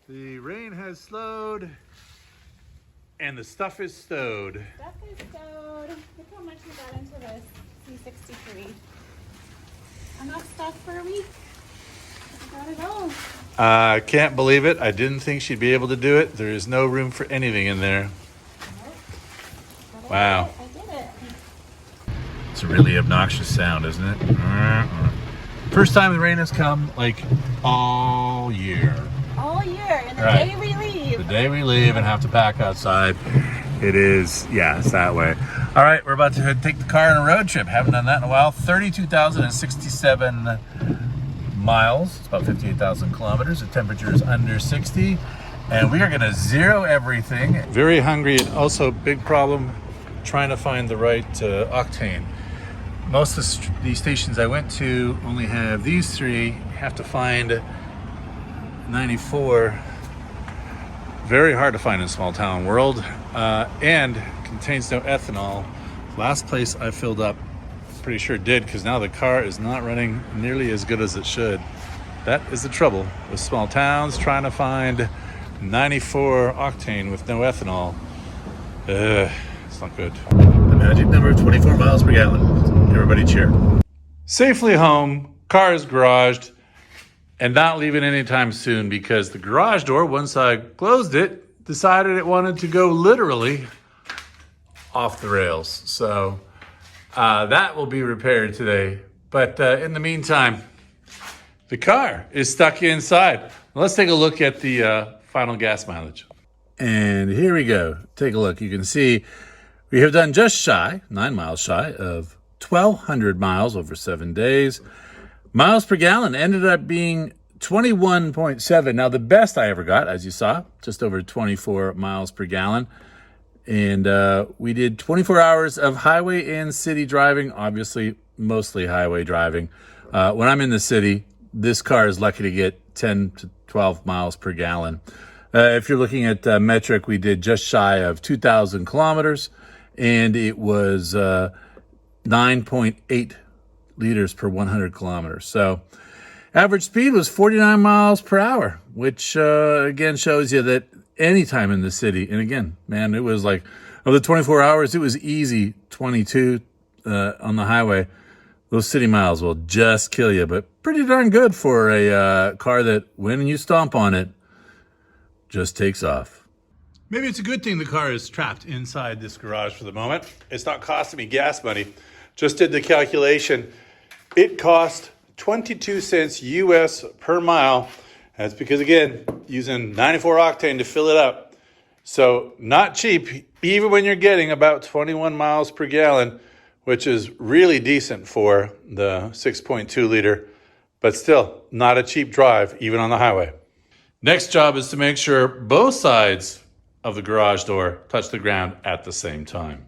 The rain has slowed and the stuff is stowed. Stuff is stowed. Look how much we got into this C63. Enough stuff for a week. I got it all. I can't believe it. I didn't think she'd be able to do it. There is no room for anything in there. Nope. Wow. I did it. It's a really obnoxious sound, isn't it? First time the rain has come like all year. All year, and the Right. day we leave. The day we leave and have to pack outside, it is, yeah, it's that way. All right, we're about to take the car on a road trip. Haven't done that in a while. 32,067 miles. It's about 58,000 kilometers. The temperature is under 60. And we are gonna zero everything. Very hungry, and also big problem trying to find the right octane. Most of the stations I went to only have these three. Have to find 94. Very hard to find in a small town world, and contains no ethanol. Last place I filled up, pretty sure did, because now the car is not running nearly as good as it should. That is the trouble with small towns, trying to find 94 octane with no ethanol. It's not good. The magic number of 24 miles per gallon. Everybody cheer. Safely home, car is garaged, and not leaving anytime soon, because the garage door, once I closed it, decided it wanted to go literally off the rails. So that will be repaired today. But in the meantime, the car is stuck inside. Let's take a look at the final gas mileage. And here we go. Take a look. You can see we have done just shy, 9 miles shy of 1,200 miles over 7 days. Miles per gallon ended up being 21.7. Now, the best I ever got, as you saw, just over 24 miles per gallon. And we did 24 hours of highway and city driving, obviously mostly highway driving. When I'm in the city, this car is lucky to get 10 to 12 miles per gallon. If you're looking at metric, we did just shy of 2,000 kilometers, and it was 9.8 liters per 100 kilometers. So average speed was 49 miles per hour, which again shows you that anytime in the city, and again, man, it was like, of the 24 hours, it was easy 22 on the highway. Those city miles will just kill you, but pretty darn good for a car that when you stomp on it, just takes off. Maybe it's a good thing the car is trapped inside this garage for the moment. It's not costing me gas money. Just did the calculation. It cost 22 cents US per mile. That's because, again, using 94 octane to fill it up. So not cheap, even when you're getting about 21 miles per gallon, which is really decent for the 6.2 liter, but still not a cheap drive, even on the highway. Next job is to make sure both sides of the garage door touch the ground at the same time.